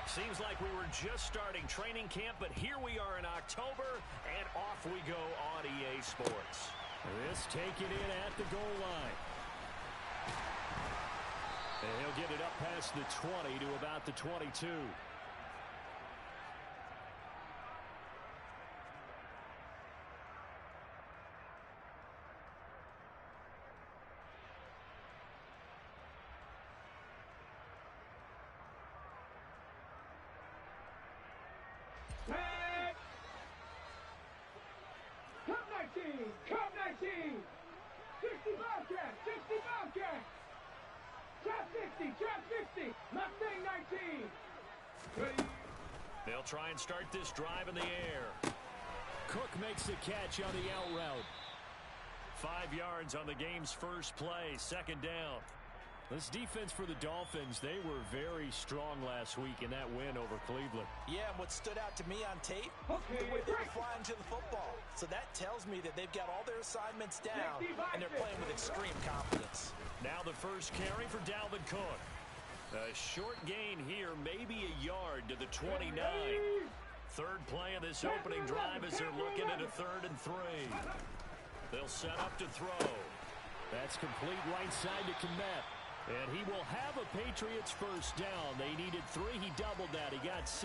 Seems like we were just starting training camp, but here we are in October, and off we go on EA Sports. This taken in at the goal line. And he'll get it up past the 20 to about the 22. Cup 19! 60 Bobcat! 60 Bobcat! Trap 60! Trap 60! Mustang 19! Ready? They'll try and start this drive in the air. Cook makes the catch on the out route. 5 yards on the game's first play, second down. This defense for the Dolphins, they were very strong last week in that win over Cleveland. Yeah, and what stood out to me on tape, the way they were flying to the football. So that tells me that they've got all their assignments down, and they're playing with extreme confidence. Now the first carry for Dalvin Cook. A short gain here, maybe a yard to the 29. Third play of this opening drive as they're looking at a 3rd and 3. They'll set up to throw. That's complete right side to Kmet. And he will have a Patriots first down. They needed 3. He doubled that. He got 6.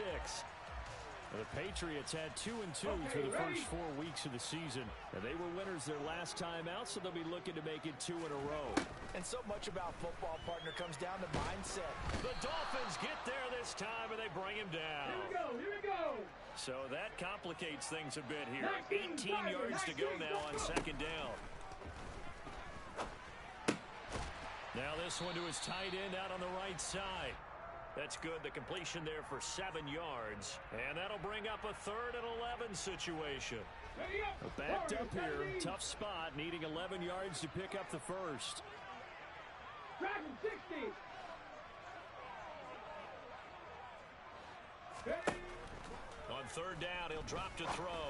The Patriots had 2 and 2 through the first 4 weeks of the season. And they were winners their last time out, so they'll be looking to make it 2 in a row. And so much about football, partner, comes down to mindset. The Dolphins get there this time, and they bring him down. Here we go, here we go. So that complicates things a bit here. 18 yards to go now on second down. Now this one to his tight end out on the right side. That's good. The completion there for 7 yards. And that'll bring up a 3rd and 11 situation. Backed up here. Tough spot. Needing 11 yards to pick up the first. Dragon 60. On 3rd down, he'll drop to throw.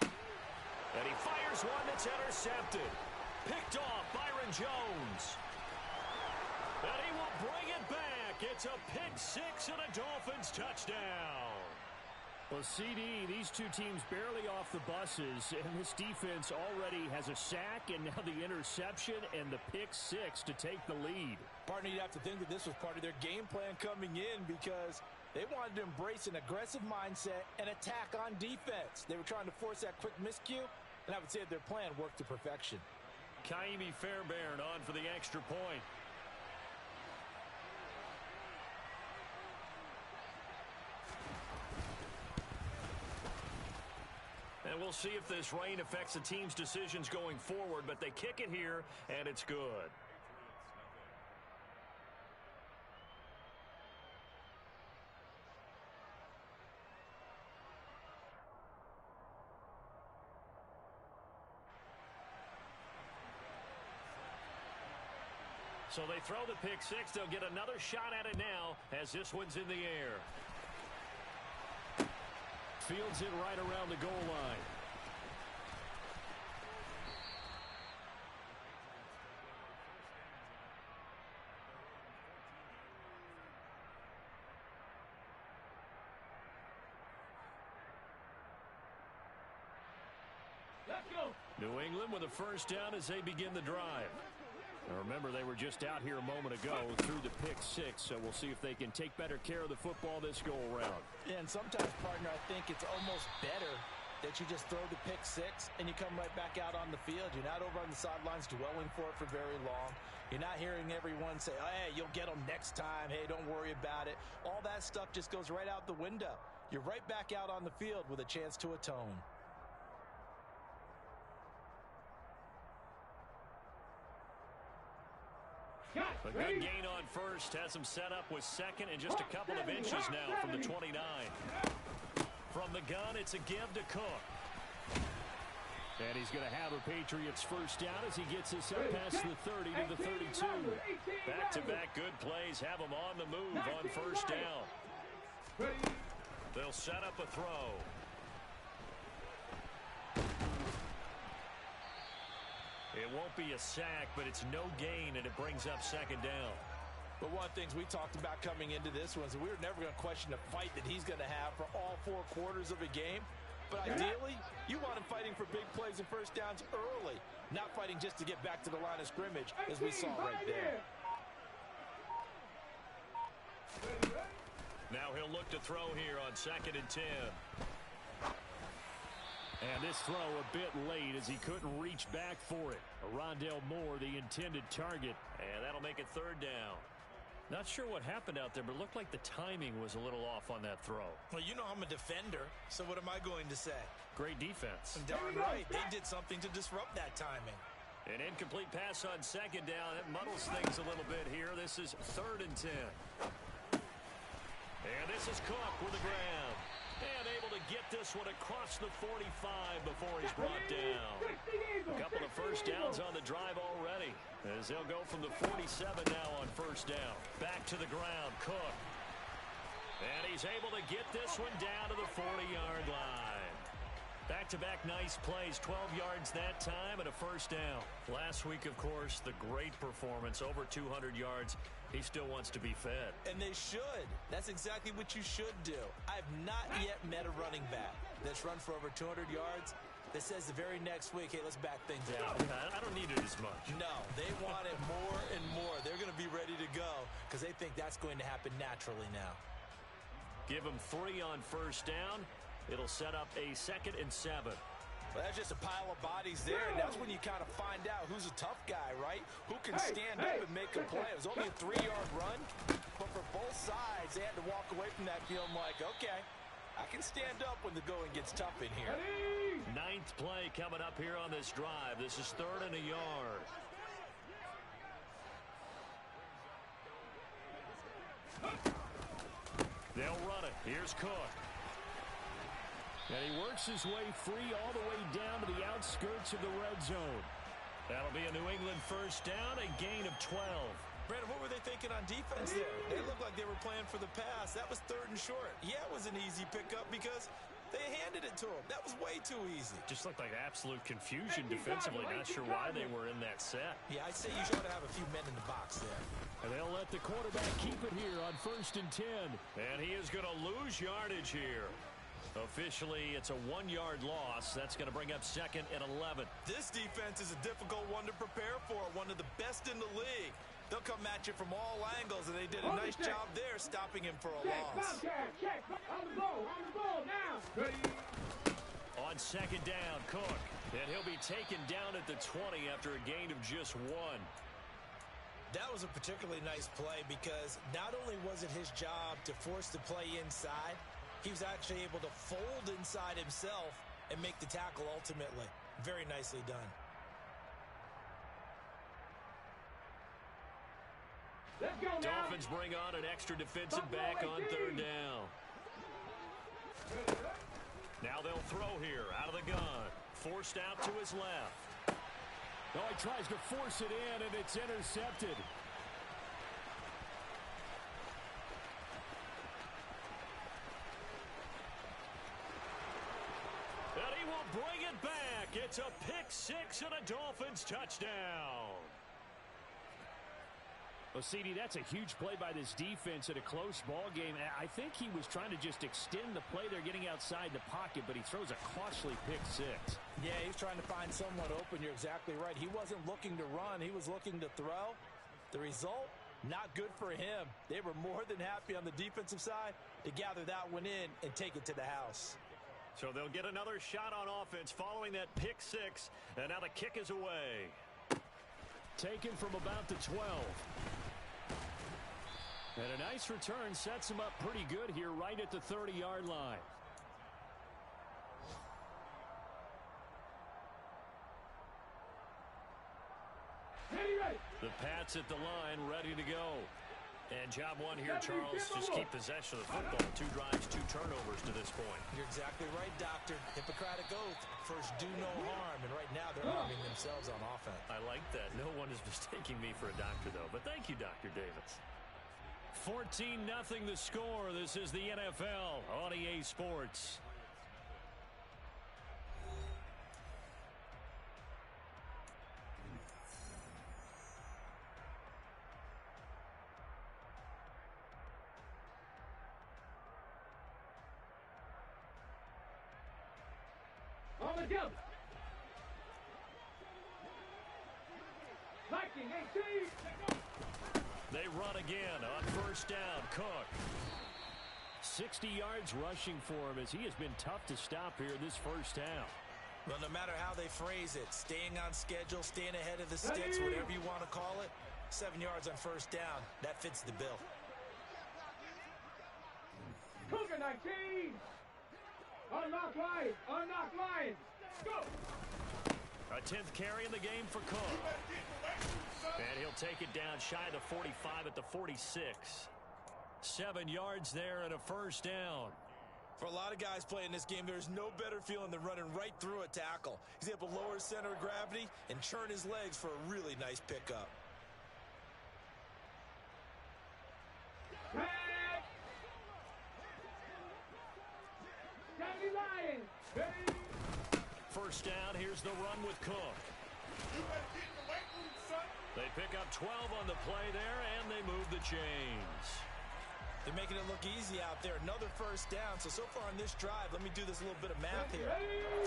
And he fires one that's intercepted. Picked off Byron Jones. And he will bring it back. It's a pick 6 and a Dolphins touchdown. Well, CD, these two teams barely off the buses, and this defense already has a sack and now the interception and the pick 6 to take the lead. Partner, you'd have to think that this was part of their game plan coming in because they wanted to embrace an aggressive mindset and attack on defense. They were trying to force that quick miscue, and I would say that their plan worked to perfection. Kaimi Fairbairn on for the extra point. And we'll see if this rain affects the team's decisions going forward, but they kick it here, and it's good. So they throw the pick 6. They'll get another shot at it now as this one's in the air. Fields it right around the goal line. Let's go. New England with a first down as they begin the drive. Now remember, they were just out here a moment ago through the pick 6, so we'll see if they can take better care of the football this go-around. And sometimes, partner, I think it's almost better that you just throw the pick 6 and you come right back out on the field. You're not over on the sidelines dwelling for it for very long. You're not hearing everyone say, oh, hey, you'll get them next time. Hey, don't worry about it. All that stuff just goes right out the window. You're right back out on the field with a chance to atone. A good gain on first. Has him set up with second and just a couple of inches now from the 29. From the gun, it's a give to Cook. And he's going to have a Patriots first down as he gets this up past the 30 to the 32. Back-to-back good plays have him on the move on first down. They'll set up a throw. It won't be a sack, but it's no gain, and it brings up second down. But one of the things we talked about coming into this was we were never going to question the fight that he's going to have for all 4 quarters of a game. But ideally, you want him fighting for big plays and first downs early, not fighting just to get back to the line of scrimmage, as we saw right there. Now he'll look to throw here on 2nd and 10. And this throw a bit late as he couldn't reach back for it. Rondale Moore, the intended target. And that'll make it 3rd down. Not sure what happened out there, but it looked like the timing was a little off on that throw. Well, you know I'm a defender, so what am I going to say? Great defense. Darn right. They did something to disrupt that timing. An incomplete pass on 2nd down. That muddles things a little bit here. This is 3rd and 10. And this is Cook with the grab. And able to get this one across the 45 before he's brought down. A couple of first downs on the drive already, as they'll go from the 47 now on 1st down. Back to the ground, Cook. And he's able to get this one down to the 40-yard line. Back-to-back nice plays, 12 yards that time and a 1st down. Last week, of course, the great performance, over 200 yards. He still wants to be fed. And they should. That's exactly what you should do. I've not yet met a running back that's run for over 200 yards that says the very next week, hey, let's back things up. I don't need it as much. No, they want it more and more. They're going to be ready to go because they think that's going to happen naturally now. Give him 3 on 1st down. It'll set up a 2nd and 7. Well, that's just a pile of bodies there, and that's when you kind of find out who's a tough guy, right? Who can stand up and make a play. It was only a 3-yard run, but for both sides, they had to walk away from that feeling like, okay, I can stand up when the going gets tough in here. 9th play coming up here on this drive. This is 3rd and a yard. They'll run it. Here's Cook. And he works his way free all the way down to the outskirts of the red zone. That'll be a New England 1st down, a gain of 12. Brandon, what were they thinking on defense there? They looked like they were playing for the pass. That was 3rd and short. Yeah, it was an easy pickup because they handed it to him. That was way too easy. Just looked like absolute confusion defensively. Not sure why they were in that set. Yeah, I'd say you ought to have a few men in the box there. And they'll let the quarterback keep it here on 1st and 10. And he is going to lose yardage here. Officially, it's a 1-yard loss. That's going to bring up 2nd and 11. This defense is a difficult one to prepare for, one of the best in the league. They'll come at you from all angles, and they did a nice job there stopping him for a loss. Check, on the ball, now. On 2nd down, Cook. And he'll be taken down at the 20 after a gain of just 1. That was a particularly nice play because not only was it his job to force the play inside, he was actually able to fold inside himself and make the tackle ultimately. Very nicely done. Let's go now. Dolphins bring on an extra defensive back on 3rd down. Now they'll throw here out of the gun. Forced out to his left. Oh, he tries to force it in, and it's intercepted. And he will bring it back. It's a pick-6 and a Dolphins touchdown. Well, CD, that's a huge play by this defense at a close ball game. I think he was trying to just extend the play. They're getting outside the pocket, but he throws a costly pick-6. Yeah, he's trying to find someone open. You're exactly right. He wasn't looking to run. He was looking to throw. The result, not good for him. They were more than happy on the defensive side to gather that one in and take it to the house. So they'll get another shot on offense following that pick-6, and now the kick is away. Taken from about the 12. And a nice return sets him up pretty good here right at the 30-yard line. The Pats at the line, ready to go. And job one here, Charles, just keep possession of the football. 2 drives, 2 turnovers to this point. You're exactly right, Doctor. Hippocratic oath. First, do no harm. And right now, they're harming themselves on offense. I like that. No one is mistaking me for a doctor, though. But thank you, Dr. Davis. 14-0 the score. This is the NFL on EA Sports. together. Viking 18. They run again on first down. Cook. 60 yards rushing for him as he has been tough to stop here this first half. Well, no matter how they phrase it, staying on schedule, staying ahead of the sticks, whatever you want to call it, 7 yards on first down, that fits the bill. Cougar 19. Unlock Lions. Unlock Lions. Go. A 10th carry in the game for Cook. And he'll take it down shy of the 45 at the 46. 7 yards there and a first down. For a lot of guys playing this game, there's no better feeling than running right through a tackle. He's able to lower his center of gravity and churn his legs for a really nice pickup. First down, here's the run with Cook. They pick up 12 on the play there, and they move the chains. They're making it look easy out there. Another first down. So far on this drive, let me do this little bit of math here.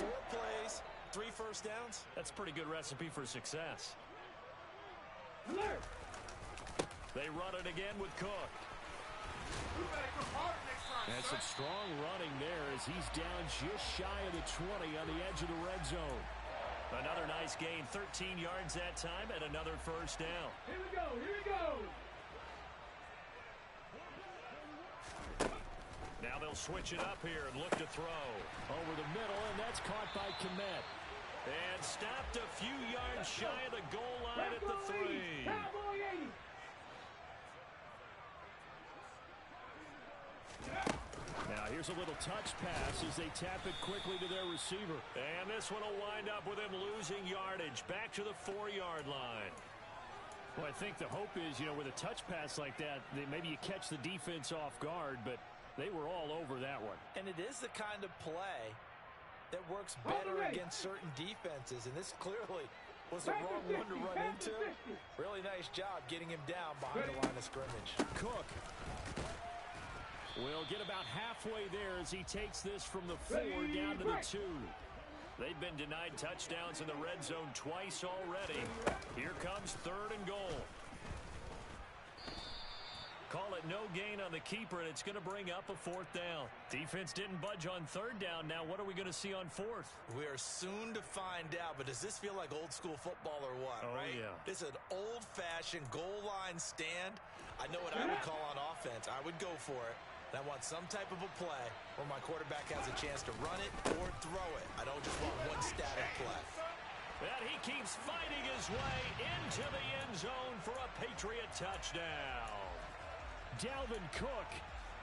4 plays, 3 first downs. That's a pretty good recipe for success. Alert. They run it again with Cook. And some strong running there as he's down just shy of the 20 on the edge of the red zone. Another nice gain, 13 yards that time, and another first down. Here we go. Here we go. Now they'll switch it up here and look to throw. Over the middle, and that's caught by Kmet. And stopped a few yards shy of the goal line at the 3. Cowboy 80. Now here's a little touch pass as they tap it quickly to their receiver. And this one will wind up with him losing yardage back to the 4-yard line. Well, I think the hope is, with a touch pass like that, maybe you catch the defense off guard, but they were all over that one. And it is the kind of play that works better against certain defenses, and this clearly was the wrong one to run into. Really nice job getting him down behind the line of scrimmage. Cook will get about halfway there as he takes this from the 4 down to the 2. They've been denied touchdowns in the red zone twice already. Here comes 3rd and goal. Call it no gain on the keeper, and it's going to bring up a 4th down. Defense didn't budge on 3rd down. Now what are we going to see on 4th? We are soon to find out, but does this feel like old school football or what, right? Yeah. This is an old-fashioned goal line stand. I know what I would call on offense. I would go for it. And I want some type of a play where my quarterback has a chance to run it or throw it. I don't just want one static play. And he keeps fighting his way into the end zone for a Patriot touchdown. Dalvin Cook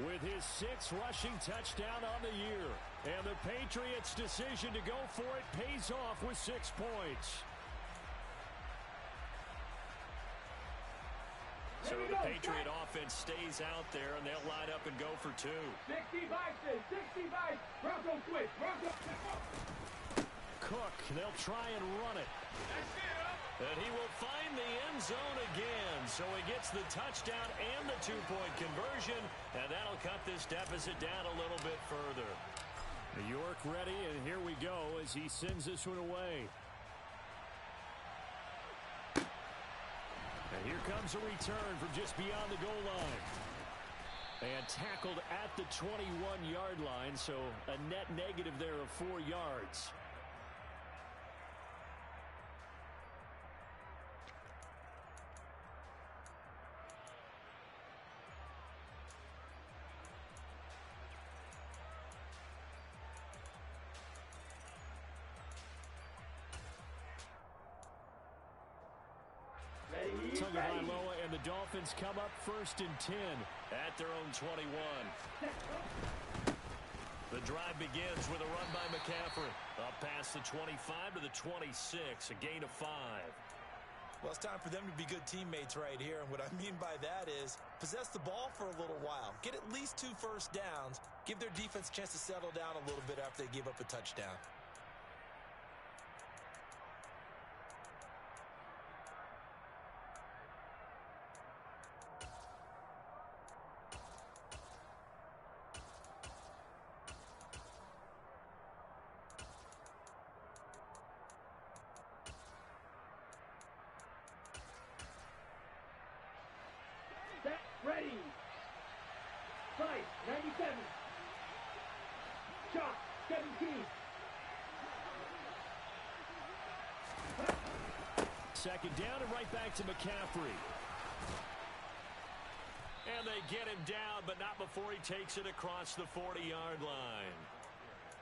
with his 6th rushing touchdown on the year. And the Patriots' decision to go for it pays off with 6 points. So the Patriot offense stays out there, and they'll line up and go for 2. 60 Vikings. 60 Vikings. Bronco switch. Bronco. Cook, they'll try and run it. And he will find the end zone again. So he gets the touchdown and the 2-point conversion. And that'll cut this deficit down a little bit further. New York ready, and here we go as he sends this one away. And here comes a return from just beyond the goal line. And tackled at the 21-yard line, so a net negative there of 4 yards. Tagovailoa and the Dolphins come up 1st and 10 at their own 21. The drive begins with a run by McCaffrey. Up past the 25 to the 26, a gain of 5. Well, it's time for them to be good teammates right here. And what I mean by that is possess the ball for a little while. Get at least 2 first downs. Give their defense a chance to settle down a little bit after they give up a touchdown. Fight, 97. Shot, 17. Second down and right back to McCaffrey. And they get him down, but not before he takes it across the 40-yard line.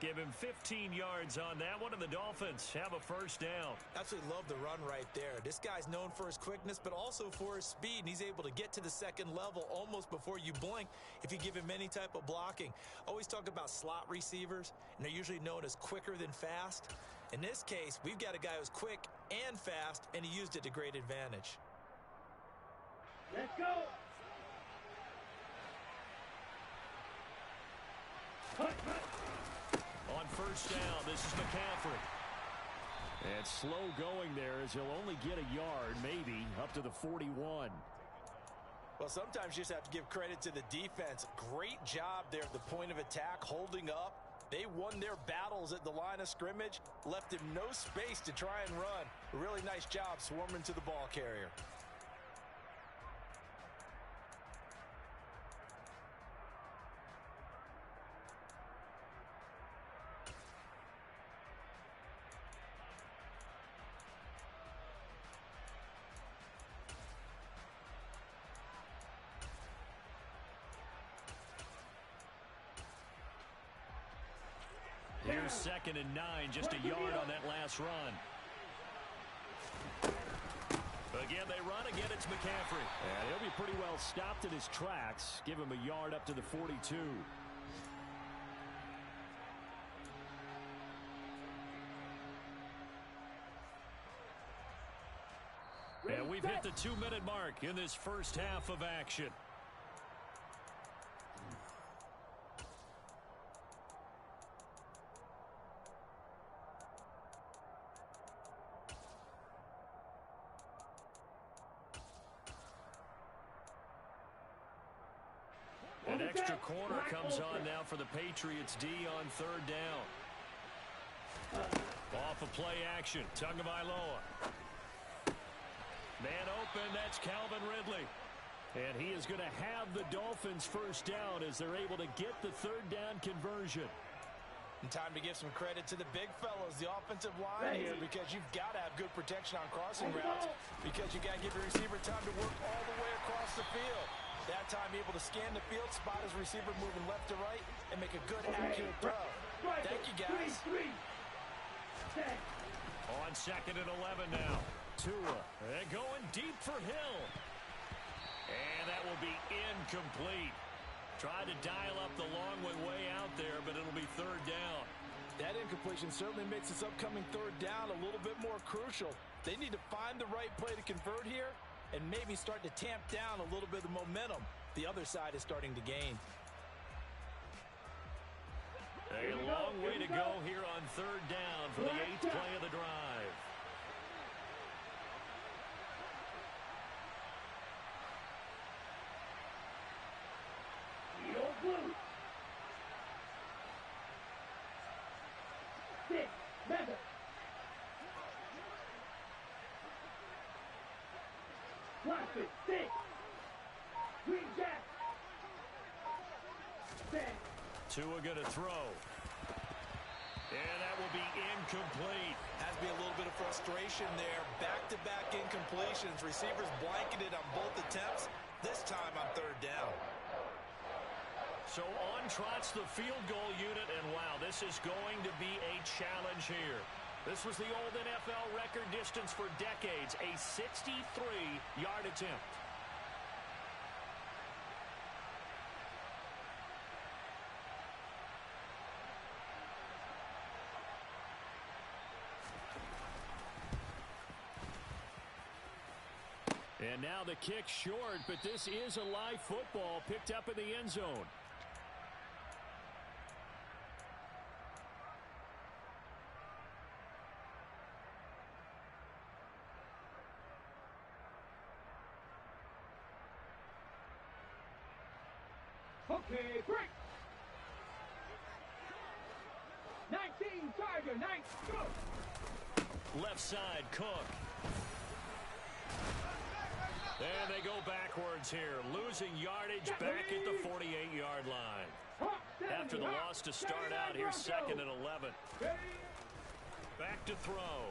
Give him 15 yards on that one, and the Dolphins have a first down. Absolutely love the run right there. This guy's known for his quickness, but also for his speed, and he's able to get to the second level almost before you blink if you give him any type of blocking. Always talk about slot receivers, and they're usually known as quicker than fast. In this case, we've got a guy who's quick and fast, and he used it to great advantage. Let's go. On first down, this is McCaffrey. And slow going there as he'll only get a yard, maybe, up to the 41. Well, sometimes you just have to give credit to the defense. Great job there at the point of attack, holding up. They won their battles at the line of scrimmage, left him no space to try and run. A really nice job swarming to the ball carrier. Here's 2nd and 9, just a yard on that last run. Again, they run. Again, it's McCaffrey. And he'll be pretty well stopped in his tracks. Give him a yard up to the 42. And we've hit the 2-minute mark in this first half of action. An extra corner comes on now for the Patriots D on 3rd down. Off of play action, Tagovailoa. Man open, that's Calvin Ridley. And he is going to have the Dolphins first down as they're able to get the 3rd down conversion. And time to give some credit to the big fellas, the offensive line here, because you've got to have good protection on crossing routes, because you got to give your receiver time to work all the way across the field. That time able to scan the field, spot his receiver moving left to right, and make a good, accurate throw. Thank you, guys. On 2nd and 11 now. Tua. And going deep for Hill. And that will be incomplete. Tried to dial up the long way out there, but it'll be 3rd down. That incompletion certainly makes this upcoming 3rd down a little bit more crucial. They need to find the right play to convert here and maybe start to tamp down a little bit of momentum. The other side is starting to gain. A long way to go here on 3rd down for the 8th play of the drive. Blue. 6, Memphis. Watson, 6. Green Jack. 10. Tua going to throw. And that will be incomplete. Has to be a little bit of frustration there. Back-to-back incompletions. Receivers blanketed on both attempts. This time on 3rd down. So on trots the field goal unit, and wow, this is going to be a challenge here. This was the old NFL record distance for decades, a 63-yard attempt. And now the kick short, but this is a live football picked up in the end zone. Okay, break. 19, Charger, 9, go. Left side, Cook. And they go backwards here, losing yardage back at the 48-yard line. After the loss to start out, here's 2nd and 11. Back to throw.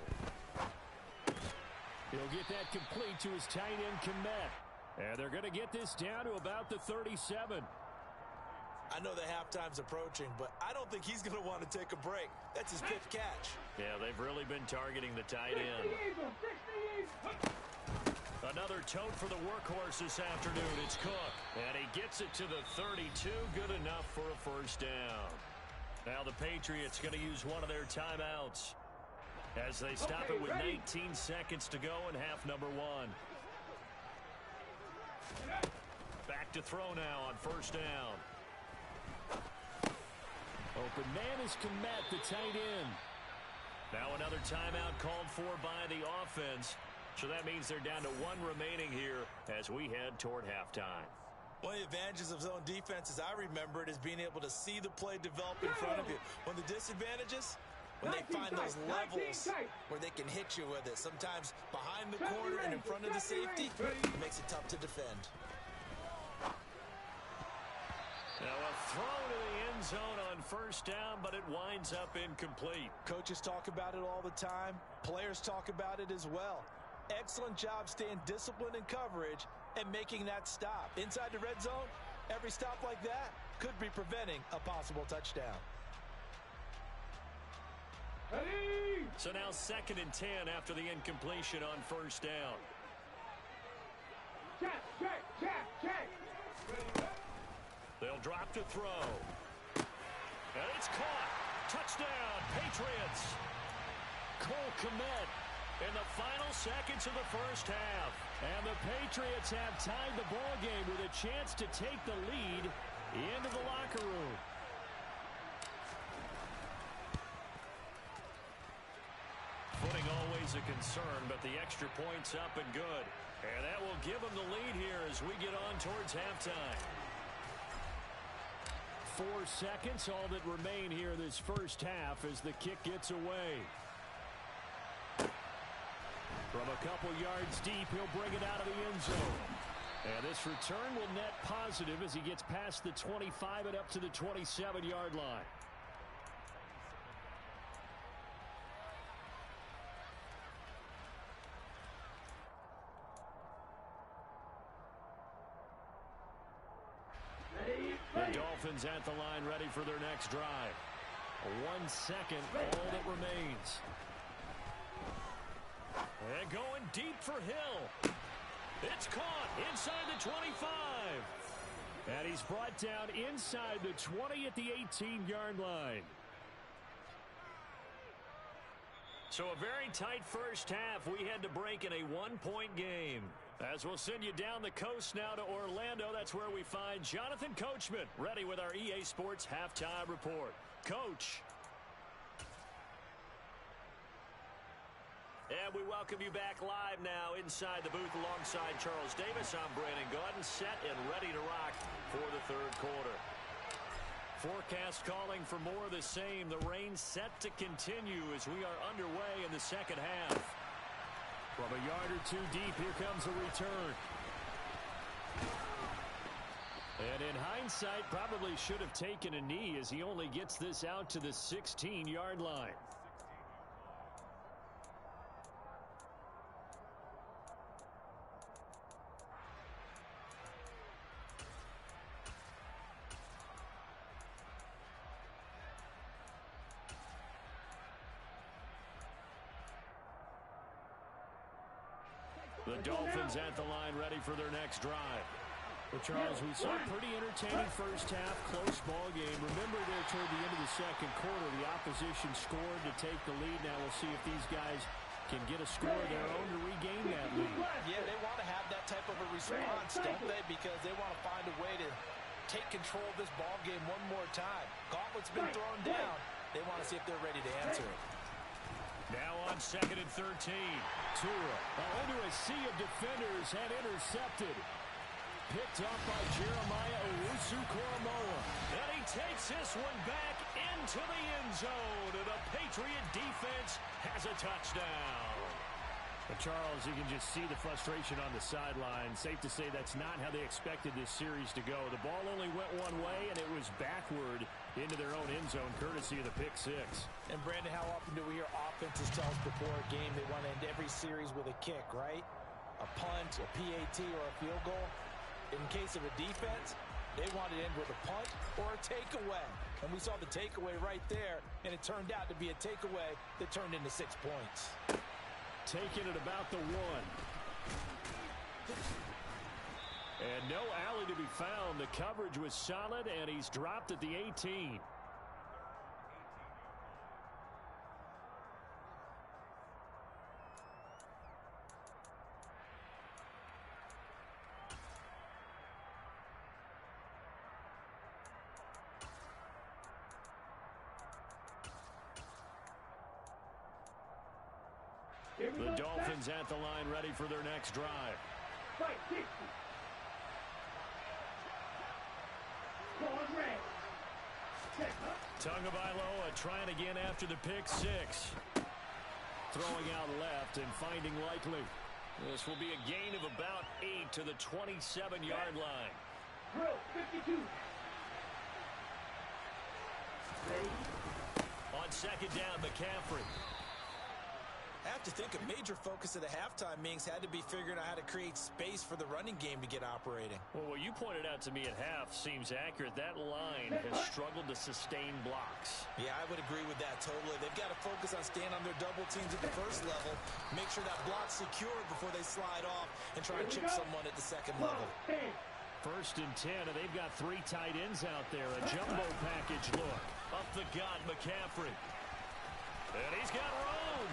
He'll get that complete to his tight end, Kmet. And they're going to get this down to about the 37. I know the halftime's approaching, but I don't think he's going to want to take a break. That's his 5th catch. Yeah, they've really been targeting the tight end. Another tote for the workhorse this afternoon. It's Cook. And he gets it to the 32. Good enough for a first down. Now the Patriots going to use one of their timeouts as they stop it with 19 seconds to go in half number 1. Back to throw now on first down. Open man is Kmet, the tight end. Now another timeout called for by the offense. So that means they're down to 1 remaining here as we head toward halftime. One of the advantages of zone defense, as I remember it, is being able to see the play develop in front of you. One of the disadvantages, when they find those levels where they can hit you with it. Sometimes behind the corner and in front of the safety, it makes it tough to defend. Now a throw to the end zone on first down, but it winds up incomplete. Coaches talk about it all the time. Players talk about it as well. Excellent job staying disciplined in coverage and making that stop. Inside the red zone, every stop like that could be preventing a possible touchdown. So now 2nd and 10 after the incompletion on first down. Check. They'll drop to throw. And it's caught. Touchdown, Patriots. Cole Kmet in the final seconds of the first half. And the Patriots have tied the ball game with a chance to take the lead into the locker room. Footing always a concern, but the extra point's up and good. And that will give them the lead here as we get on towards halftime. 4 seconds, all that remain here this first half as the kick gets away. From a couple yards deep, he'll bring it out of the end zone. And this return will net positive as he gets past the 25 and up to the 27-yard line. The Dolphins at the line ready for their next drive. 1 second, all that remains. And going deep for Hill. It's caught inside the 25. And he's brought down inside the 20 at the 18-yard line. So a very tight first half. We had to break in a 1-point game. As we'll send you down the coast now to Orlando, that's where we find Jonathan Coachman, ready with our EA Sports Halftime Report. Coach. And we welcome you back live now inside the booth alongside Charles Davis. I'm Brandon Gaudin, set and ready to rock for the third quarter. Forecast calling for more of the same. The rain set to continue as we are underway in the second half. From a yard or two deep, here comes a return. And in hindsight, probably should have taken a knee as he only gets this out to the 16-yard line. The Dolphins at the line ready for their next drive. Well, Charles, we saw a pretty entertaining first half, close ball game. Remember there toward the end of the second quarter, the opposition scored to take the lead. Now we'll see if these guys can get a score of their own to regain that lead. Yeah, they want to have that type of a response, don't they? Because they want to find a way to take control of this ball game one more time. Gauntlet's been thrown down. They want to see if they're ready to answer it. Now on 2nd and 13. Tua into a sea of defenders and intercepted. Picked up by Jeremiah Owusu-Koramoah. And he takes this one back into the end zone. And the Patriot defense has a touchdown. Charles, you can just see the frustration on the sideline. Safe to say that's not how they expected this series to go. The ball only went one way, and it was backward into their own end zone, courtesy of the pick six. And, Brandon, how often do we hear offenses tell us before a game they want to end every series with a kick, right? A punt, a PAT, or a field goal. In case of a defense, they want to end with a punt or a takeaway. And we saw the takeaway right there, and it turned out to be a takeaway that turned into 6 points. Taking it about the 1. And no alley to be found. The coverage was solid, and he's dropped at the 18. The Dolphins at the line, ready for their next drive. Fight 60. Tagovailoa trying again after the pick six. Throwing out left and finding Likely. This will be a gain of about 8 to the 27-yard line. Drill 52. On second down, McCaffrey. I have to think a major focus of the halftime meetings had to be figuring out how to create space for the running game to get operating. Well, what you pointed out to me at half seems accurate. That line has struggled to sustain blocks. Yeah, I would agree with that totally. They've got to focus on staying on their double teams at the first level, make sure that block's secured before they slide off and try and chip someone at the second level. First and 10, and they've got 3 tight ends out there. A jumbo package look. Up the gut, McCaffrey. And he's got room.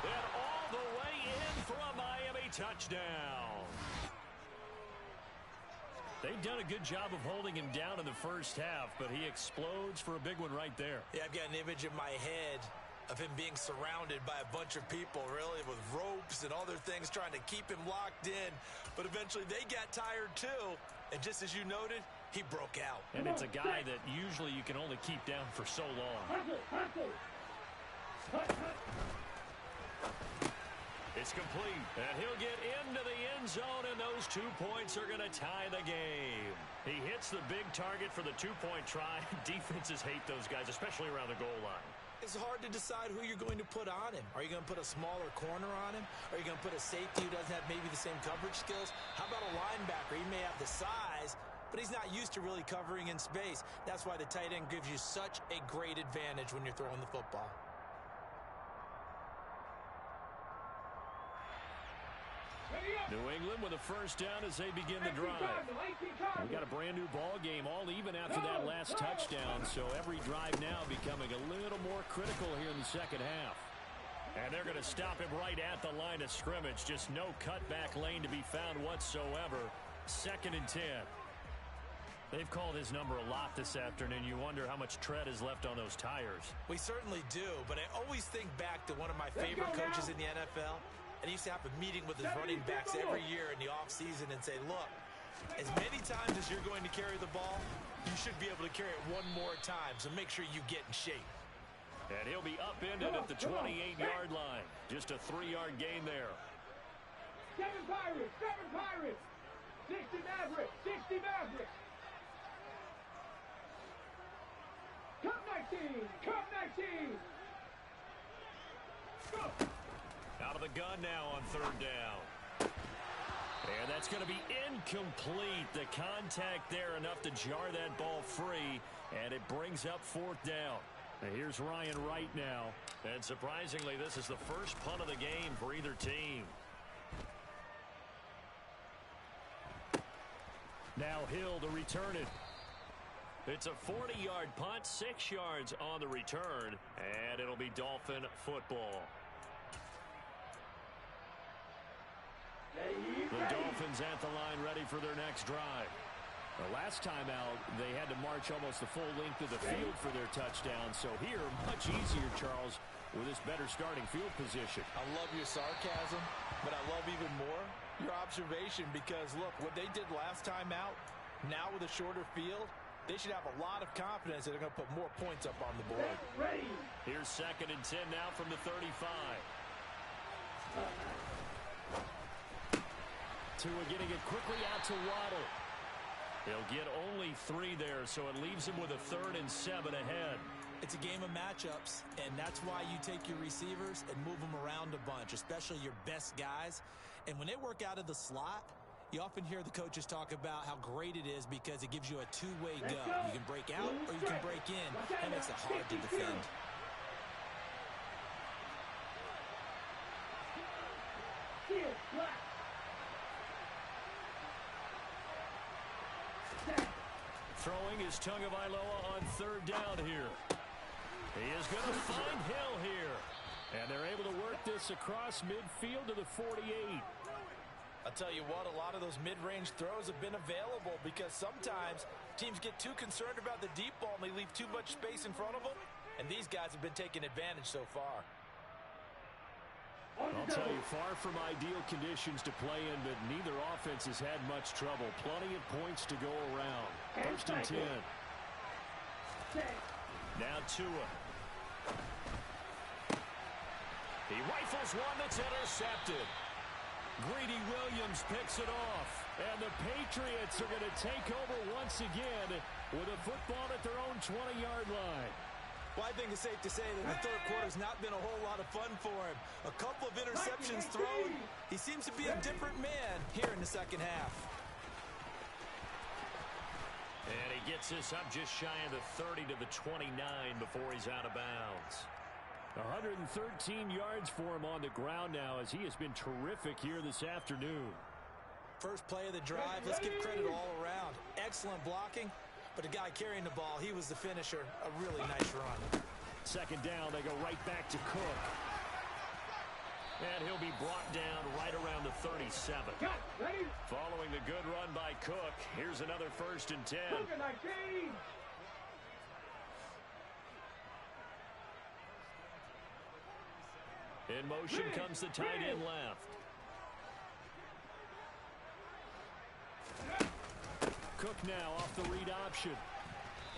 And all the way in for a Miami touchdown. They've done a good job of holding him down in the first half, but he explodes for a big one right there. Yeah, I've got an image in my head of him being surrounded by a bunch of people, really, with ropes and other things trying to keep him locked in. But eventually they got tired too. And just as you noted, he broke out. And it's a guy that usually you can only keep down for so long. It's complete, and he'll get into the end zone, and those 2 points are going to tie the game. He hits the big target for the 2-point try. Defenses hate those guys, especially around the goal line. It's hard to decide who you're going to put on him. Are you going to put a smaller corner on him? Are you going to put a safety who doesn't have maybe the same coverage skills? How about a linebacker? He may have the size, but he's not used to really covering in space. That's why the tight end gives you such a great advantage when you're throwing the football. New England with a first down as they begin the drive. We got a brand new ball game, all even after that last touchdown, so every drive now becoming a little more critical here in the second half. And they're going to stop him right at the line of scrimmage. Just no cutback lane to be found whatsoever. 2nd and 10. They've called his number a lot this afternoon. You wonder how much tread is left on those tires. We certainly do, but I always think back to one of my favorite coaches in the NFL. And he used to have a meeting with his running backs every year in the offseason and say, look, as many times as you're going to carry the ball, you should be able to carry it one more time, so make sure you get in shape. And he'll be upended at the 28-yard line. Just a 3-yard gain there. 7 Pirates, 7 Pirates. 60 Mavericks, 60 Mavericks. Cup 19, Cup 19. Go. Out of the gun now on 3rd down. And that's going to be incomplete. The contact there enough to jar that ball free, and it brings up 4th down. And here's Ryan Wright now. And surprisingly, this is the first punt of the game for either team. Now Hill to return it. It's a 40-yard punt, 6 yards on the return, and it'll be Dolphin football. The Dolphins at the line ready for their next drive. The last time out, they had to march almost the full length of the field for their touchdown. So here, much easier, Charles, with this better starting field position. I love your sarcasm, but I love even more your observation because, look, what they did last time out, now with a shorter field, they should have a lot of confidence that they're going to put more points up on the board. Ready. Here's 2nd and 10 now from the 35. Tua getting it quickly out to Waddle. He'll get only 3 there, so it leaves him with a 3rd and 7 ahead. It's a game of matchups, and that's why you take your receivers and move them around a bunch, especially your best guys. And when they work out of the slot, you often hear the coaches talk about how great it is because it gives you a two-way go. You can break out or you can break in. That makes it hard to defend. Throwing is Tagovailoa on 3rd down here. He is going to find Hill here. And they're able to work this across midfield to the 48. I'll tell you what, a lot of those mid-range throws have been available because sometimes teams get too concerned about the deep ball and they leave too much space in front of them. And these guys have been taking advantage so far. I'll tell you, far from ideal conditions to play in, but neither offense has had much trouble. Plenty of points to go around. 1st and 10. Now Tua. He rifles one that's intercepted. Greedy Williams picks it off. And the Patriots are going to take over once again with a football at their own 20-yard line. Well, I think it's safe to say that the 3rd quarter's not been a whole lot of fun for him. A couple of interceptions thrown. He seems to be a different man here in the 2nd half. And he gets this up just shy of the 30 to the 29 before he's out of bounds. 113 yards for him on the ground now as he has been terrific here this afternoon. First play of the drive, let's give credit all around. Excellent blocking. But the guy carrying the ball, he was the finisher. A really nice run. 2nd down, they go right back to Cook. And he'll be brought down right around the 37. Ready. Following the good run by Cook, here's another 1st and 10. Cook at 19. In motion comes the tight end left. Cook now off the read option.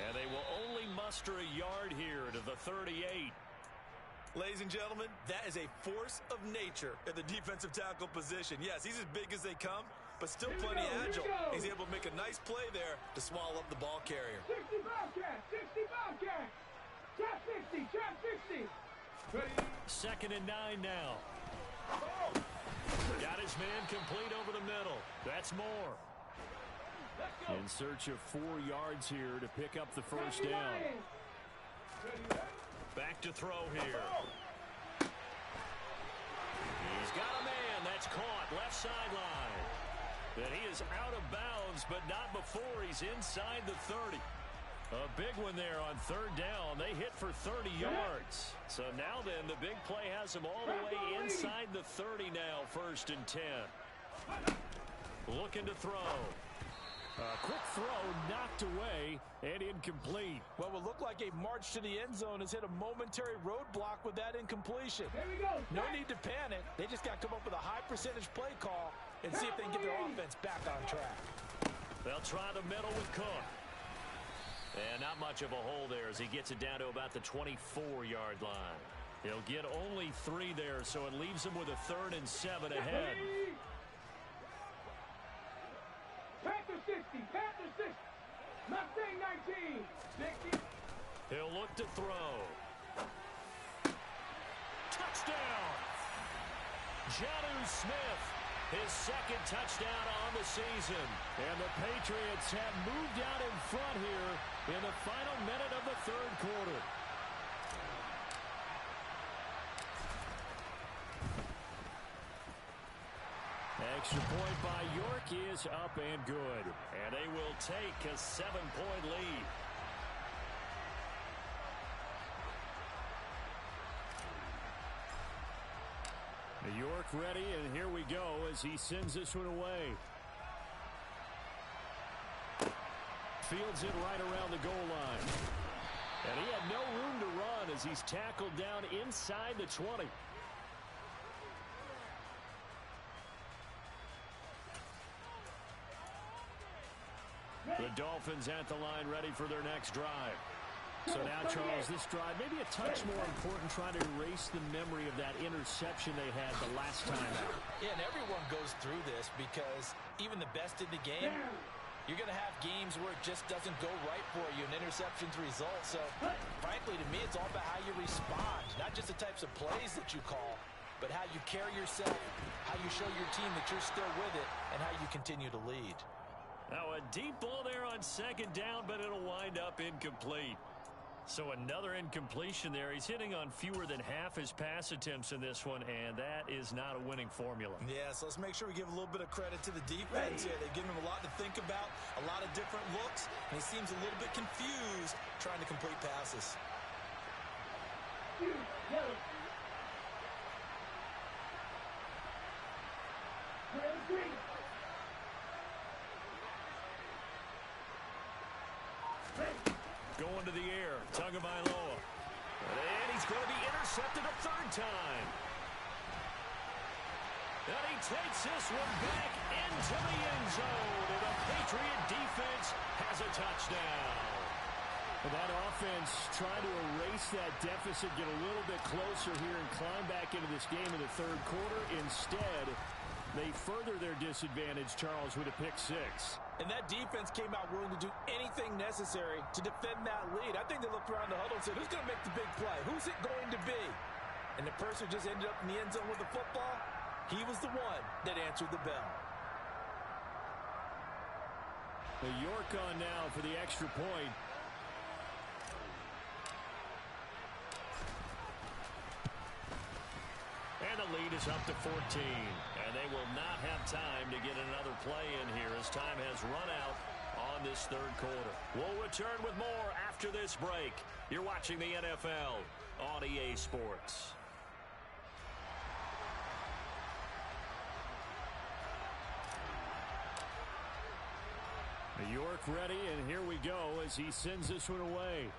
And they will only muster a yard here to the 38. Ladies and gentlemen, that is a force of nature at the defensive tackle position. Yes, he's as big as they come, but still plenty agile. He's able to make a nice play there to swallow up the ball carrier. 60 Bobcat, 60 Bobcat. Trap 60, trap 60. Ready. 2nd and 9 now. Got his man complete over the middle. That's more. In search of 4 yards here to pick up the 1st down. Back to throw here. He's got a man. That's caught left sideline. And he is out of bounds, but not before he's inside the 30. A big one there on 3rd down. They hit for 30 yards. So now then, the big play has him all the way inside the 30 now, 1st and 10. Looking to throw. A quick throw knocked away and incomplete. What will look like a march to the end zone has hit a momentary roadblock with that incompletion. There we go. No need to panic. They just got to come up with a high percentage play call and see if they can get their offense back on track. They'll try the middle with Cook. And not much of a hole there as he gets it down to about the 24-yard line. He'll get only 3 there, so it leaves him with a 3rd and 7 ahead. Panther 60, Panther 60. Mustang 19. 60. He'll look to throw. Touchdown! Jonnu Smith, his 2nd touchdown on the season. And the Patriots have moved out in front here in the final minute of the 3rd quarter. Extra point by York is up and good. And they will take a 7-point lead. York ready, and here we go as he sends this one away. Fields it right around the goal line. And he had no room to run as he's tackled down inside the 20. The Dolphins at the line ready for their next drive. So now, Charles, this drive maybe a touch more important, trying to erase the memory of that interception they had the last time out. Yeah, and everyone goes through this because even the best in the game, you're going to have games where it just doesn't go right for you, and interceptions result. So, frankly, to me, it's all about how you respond, not just the types of plays that you call, but how you carry yourself, how you show your team that you're still with it, and how you continue to lead. Now, a deep ball there on second down, but it'll wind up incomplete. So another incompletion there. He's hitting on fewer than half his pass attempts in this one, and that is not a winning formula. Yeah, so let's make sure we give a little bit of credit to the defense here. They've given him a lot to think about, a lot of different looks, and he seems a little bit confused trying to complete passes. Going to the air, Tagovailoa. And he's going to be intercepted a third time. And he takes this one back into the end zone. And the Patriot defense has a touchdown. Well, that offense trying to erase that deficit, get a little bit closer here and climb back into this game in the third quarter. Instead, they further their disadvantage, Charles, with a pick six. And that defense came out willing to do anything necessary to defend that lead. I think they looked around the huddle and said, who's going to make the big play? Who's it going to be? And the person who just ended up in the end zone with the football, he was the one that answered the bell. The York on now for the extra point. And the lead is up to 14. And they will not have time to get another play in here as time has run out on this third quarter. We'll return with more after this break. You're watching the NFL on EA Sports. New York ready, and here we go as he sends this one away.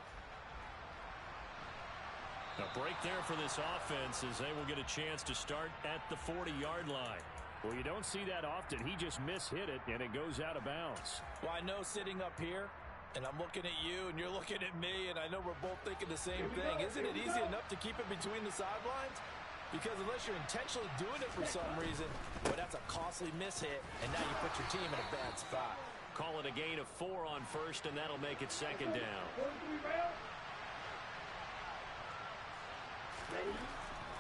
A break there for this offense as they will get a chance to start at the 40-yard line. Well, you don't see that often. He just mishit it, and it goes out of bounds. Well, I know sitting up here, and I'm looking at you, and you're looking at me, and I know we're both thinking the same thing. Isn't it easy enough to keep it between the sidelines? Because unless you're intentionally doing it for some reason, well, that's a costly mishit, and now you put your team in a bad spot. Call it a gain of 4 on first, and that'll make it second down.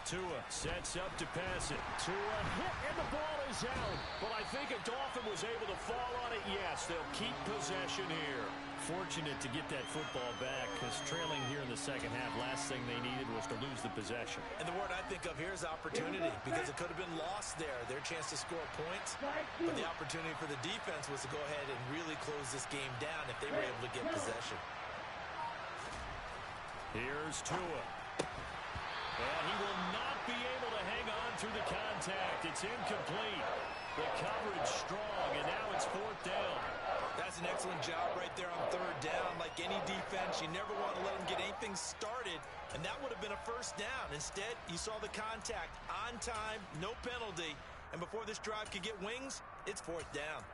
Tua sets up to pass it. Tua hit, and the ball is out. But I think a Dolphin was able to fall on it. Yes, they'll keep possession here. Fortunate to get that football back because trailing here in the second half, last thing they needed was to lose the possession. And the word I think of here is opportunity because it could have been lost there, their chance to score points. But the opportunity for the defense was to go ahead and really close this game down if they were able to get possession. Here's Tua. And he will not be able to hang on through the contact. It's incomplete. The coverage strong, and now it's fourth down. That's an excellent job right there on third down. Like any defense, you never want to let them get anything started, and that would have been a first down. Instead, you saw the contact on time, no penalty, and before this drive could get wings, it's fourth down.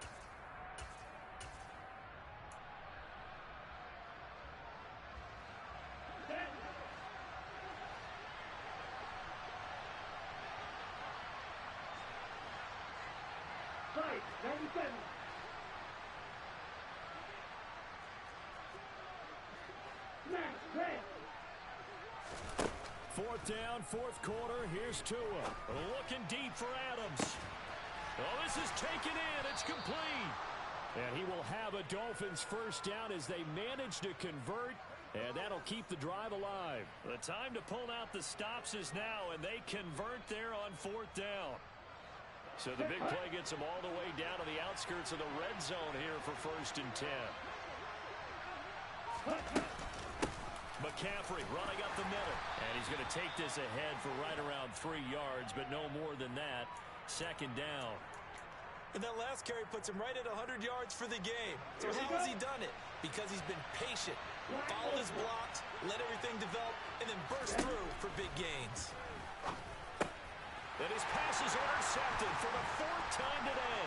Right, 97. Smash, red. Fourth down, fourth quarter. Here's Tua. Looking deep for Adams. Oh, this is taken in. It's complete. And he will have a Dolphins first down as they manage to convert. And that'll keep the drive alive. The time to pull out the stops is now, and they convert there on fourth down. So the big play gets them all the way down to the outskirts of the red zone here for first and 10. McCaffrey running up the middle. And he's going to take this ahead for right around 3 yards, but no more than that. Second down. And that last carry puts him right at 100 yards for the game. So how has he done it? Because he's been patient, followed his blocks, let everything develop, and then burst through for big gains. And his pass is intercepted for the 4th time today.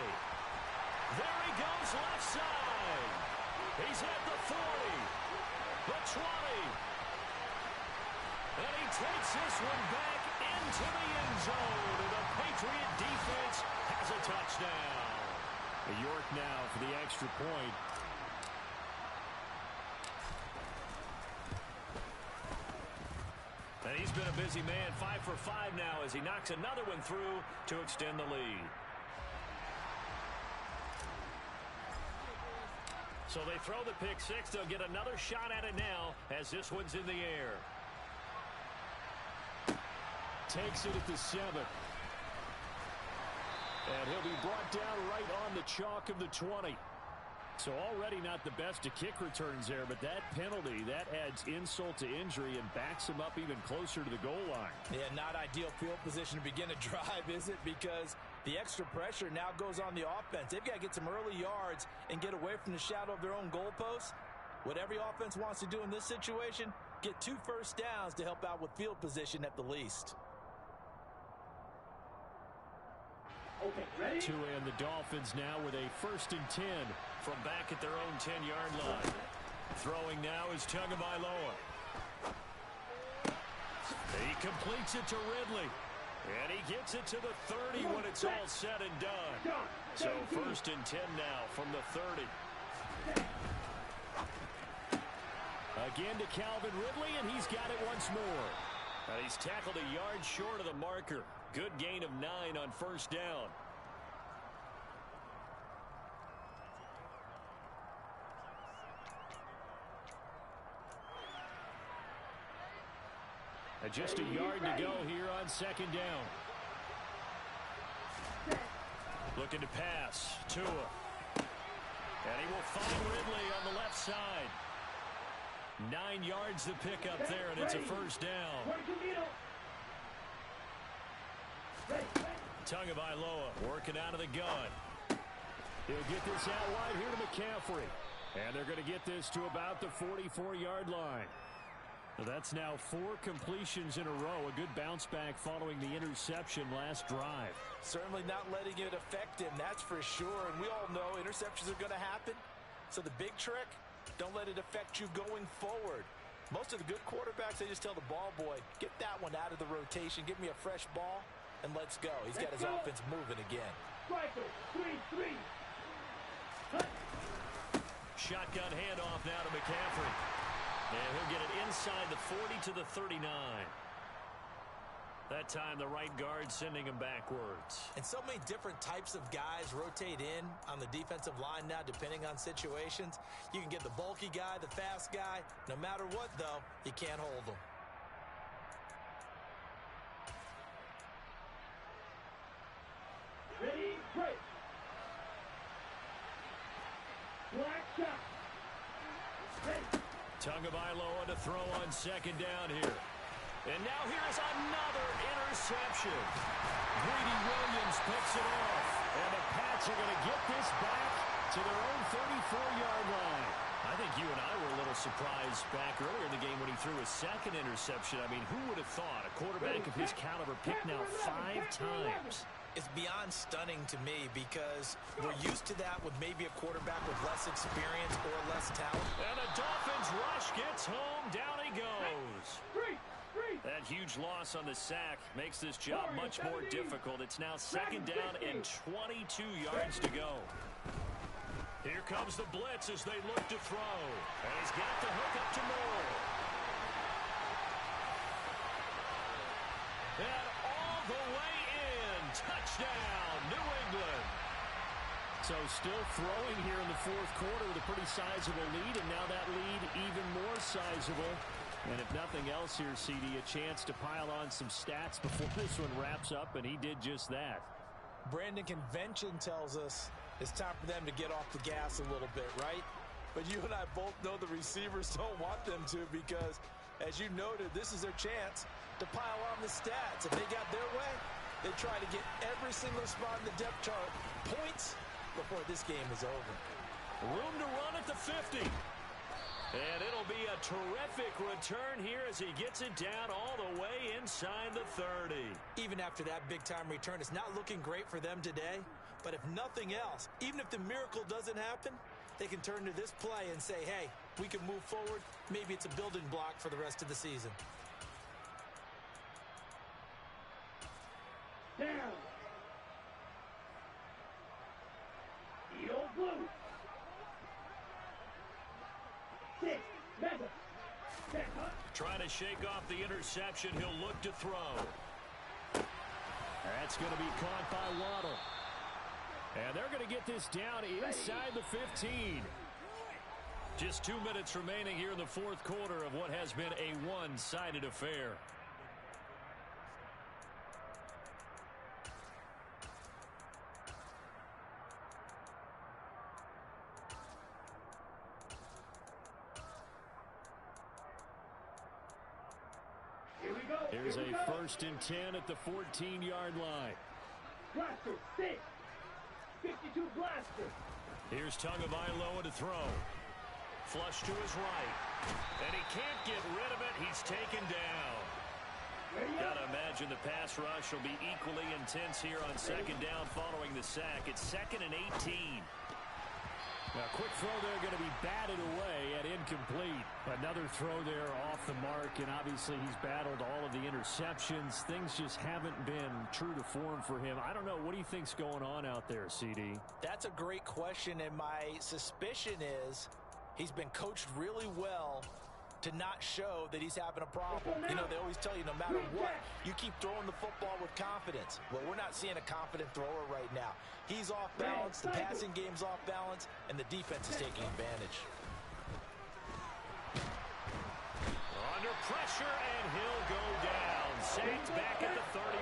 There he goes left side. He's at the 40, the 20. And he takes this one back into the end zone. And the Patriot defense has a touchdown. York now for the extra point. And he's been a busy man, 5 for 5 now as he knocks another one through to extend the lead. So they throw the pick six. They'll get another shot at it now as this one's in the air. Takes it at the 7. And he'll be brought down right on the chalk of the 20. So already not the best of kick returns there, but that penalty, that adds insult to injury and backs him up even closer to the goal line. Yeah, not ideal field position to begin a drive, is it? Because the extra pressure now goes on the offense. They've got to get some early yards and get away from the shadow of their own goalposts. What every offense wants to do in this situation, get 2 first downs to help out with field position at the least. Okay, ready? Tua and the Dolphins now with a 1st and 10 from back at their own 10-yard line. Throwing now is Tagovailoa. He completes it to Ridley. And he gets it to the 30 when it's all said and done. So 1st and 10 now from the 30. Again to Calvin Ridley, and he's got it once more. And he's tackled a yard short of the marker. Good gain of 9 on 1st down. And just a yard to go here on 2nd down. Looking to pass. Tua. And he will find Ridley on the left side. 9 yards to pick up there, and it's a 1st down. Tagovailoa working out of the gun. He'll get this out wide here to McCaffrey. And they're going to get this to about the 44-yard line. So that's now 4 completions in a row. A good bounce back following the interception last drive. Certainly not letting it affect him, that's for sure. And we all know interceptions are going to happen. So the big trick, don't let it affect you going forward. Most of the good quarterbacks, they just tell the ball boy, get that one out of the rotation, give me a fresh ball, and let's go. He's got his offense moving again. Striker, 3-3. Shotgun handoff now to McCaffrey. And he'll get it inside the 40 to the 39. That time the right guard sending him backwards. And so many different types of guys rotate in on the defensive line now depending on situations. You can get the bulky guy, the fast guy. No matter what, though, you can't hold them. Ready, break. Black shot. Ready. Tagovailoa to throw on 2nd down here. And now here's another interception. Greedy Williams picks it off. And the Pats are going to get this back to their own 34-yard line. I think you and I were a little surprised back earlier in the game when he threw his 2nd interception. I mean, who would have thought a quarterback of his caliber picked now 5 times? It's beyond stunning to me because we're used to that with maybe a quarterback with less experience or less talent. And the Dolphins rush gets home. Down he goes. That huge loss on the sack makes this job much more difficult. It's now 2nd down and 22 yards to go. Here comes the blitz as they look to throw. And he's got the hook up to Moore. And all the way in. Touchdown, New England. So still throwing here in the 4th quarter with a pretty sizable lead, and now that lead even more sizable. And if nothing else here, CD, a chance to pile on some stats before this one wraps up, and he did just that. Brandon, convention tells us it's time for them to get off the gas a little bit, right? But you and I both know the receivers don't want them to because, as you noted, this is their chance to pile on the stats. If they got their way, they try to get every single spot in the depth chart points before this game is over. Room to run at the 50. And it'll be a terrific return here as he gets it down all the way inside the 30. Even after that big-time return, it's not looking great for them today. But if nothing else, even if the miracle doesn't happen, they can turn to this play and say, hey, we can move forward. Maybe it's a building block for the rest of the season. Down. Eel blue. 6. Mega. Trying to shake off the interception. He'll look to throw. That's going to be caught by Waddle. And they're going to get this down inside the 15. Just 2 minutes remaining here in the fourth quarter of what has been a one-sided affair. Here's a 1st and 10 at the 14-yard line. Blaster, 6. 52 blaster. Here's Tagovailoa to throw. Flush to his right. And he can't get rid of it. He's taken down. Gotta imagine the pass rush will be equally intense here on 2nd down following the sack. It's 2nd and 18. Now, quick throw there going to be batted away at incomplete. Another throw there off the mark, and obviously he's battled all of the interceptions. Things just haven't been true to form for him. I don't know. What do you think's going on out there, CD? That's a great question, and my suspicion is he's been coached really well to not show that he's having a problem. You know, they always tell you no matter what, you keep throwing the football with confidence. Well, we're not seeing a confident thrower right now. He's off balance, the passing game's off balance, and the defense is taking advantage. Under pressure, and he'll go down. Saints back at the 31.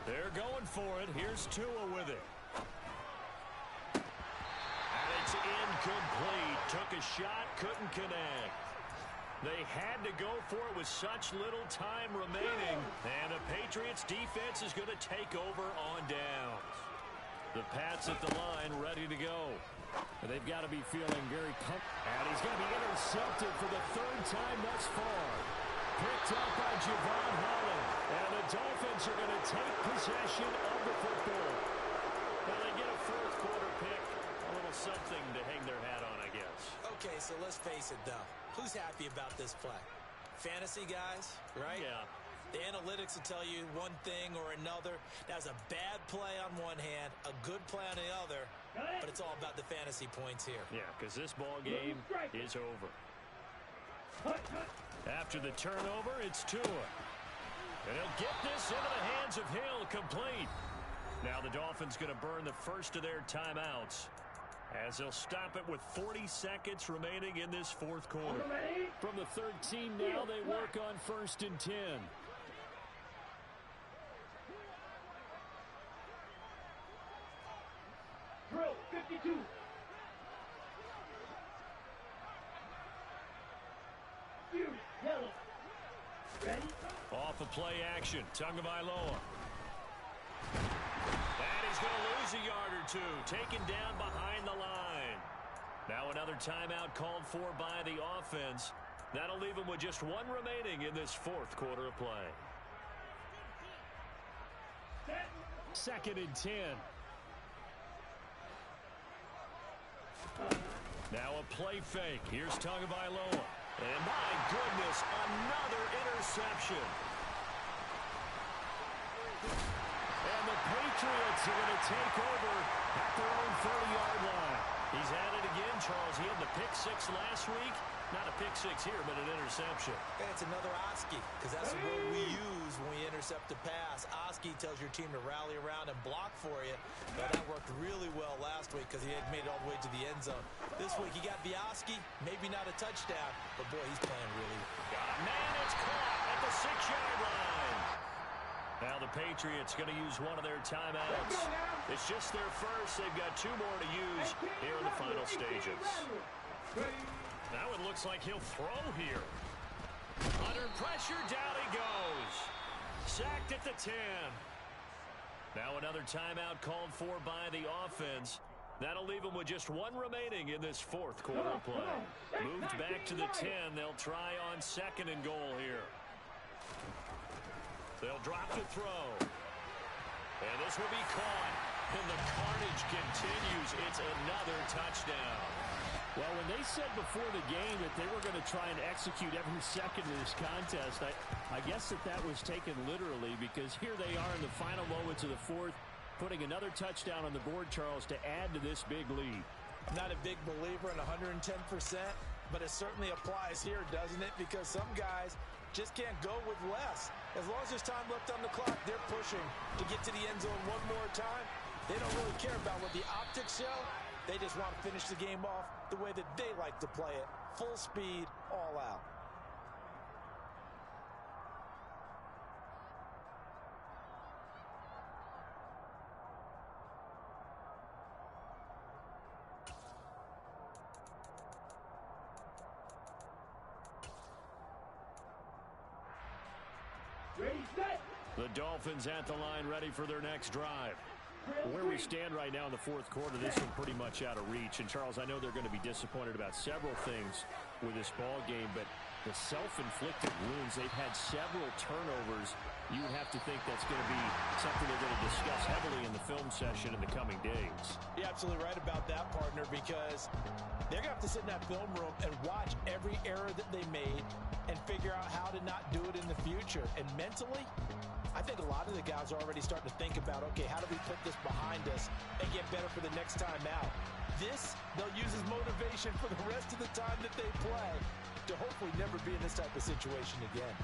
They're going for it. Here's Tua with it. And it's incomplete. Took a shot, couldn't connect. They had to go for it with such little time remaining. And the Patriots defense is going to take over on downs. The Pats at the line ready to go. They've got to be feeling very comfortable. And he's going to be intercepted for the 3rd time thus far. Picked up by Javon Holland. And the Dolphins are going to take possession of the football. Well, they get a 4th quarter pick. A little something to hang their hat on, I guess. Okay, so let's face it, though. Who's happy about this play? Fantasy guys, right? Yeah. The analytics will tell you one thing or another. That's a bad play on one hand, a good play on the other, but it's all about the fantasy points here. Yeah, because this ball game is over. After the turnover, it's Tua. And he'll get this into the hands of Hill, complete. Now the Dolphins going to burn the first of their timeouts as they'll stop it with 40 seconds remaining in this 4th quarter. From the 13 now, they work on 1st and 10. Drill, 52. Yellow. Ready? Off of play action, Tagovailoa. And he's going to lose a yard or two, taken down behind the line. Now another timeout called for by the offense. That'll leave him with just 1 remaining in this 4th quarter of play. 2nd and 10. Now a play fake. Here's Tagovailoa. And my goodness, another interception. And the Patriots are going to take over at their own 30-yard line. He's at it again, Charles. He had the pick 6 last week. Not a pick 6 here, but an interception. And it's another Oski, because that's the word we use when we intercept a pass. Oski tells your team to rally around and block for you. Well, that worked really well last week because he had made it all the way to the end zone. This week he got the Oski, maybe not a touchdown, but boy, he's playing really well. Man, it's caught at the 6-yard line. Now the Patriots going to use one of their timeouts. It's just their first. They've got 2 more to use here in the final stages. Now it looks like he'll throw here. Under pressure, down he goes. Sacked at the 10. Now another timeout called for by the offense. That'll leave them with just one remaining in this fourth quarter play. Moved back to the 10. They'll try on 2nd and goal here. They'll drop to throw. And this will be caught. And the carnage continues. It's another touchdown. Well, when they said before the game that they were going to try and execute every second of this contest, I guess that was taken literally, because here they are in the final moments of the fourth, putting another touchdown on the board, Charles, to add to this big lead. I'm not a big believer in 110%, but it certainly applies here, doesn't it? Because some guys just can't go with less. As long as there's time left on the clock, they're pushing to get to the end zone one more time. They don't really care about what the optics show. They just want to finish the game off the way that they like to play it. Full speed, all out. Ready, set. The Dolphins at the line, ready for their next drive. Where we stand right now in the fourth quarter, this one pretty much out of reach. And, Charles, I know they're going to be disappointed about several things with this ball game, but the self-inflicted wounds, they've had several turnovers. You would have to think that's going to be something they're going to discuss heavily in the film session in the coming days. You're absolutely right about that, partner, because they're going to have to sit in that film room and watch every error that they made and figure out how to not do it in the future. And mentally, I think a lot of the guys are already starting to think about, okay, how do we put this behind us and get better for the next time out? This, they'll use as motivation for the rest of the time that they play to hopefully never be in this type of situation again.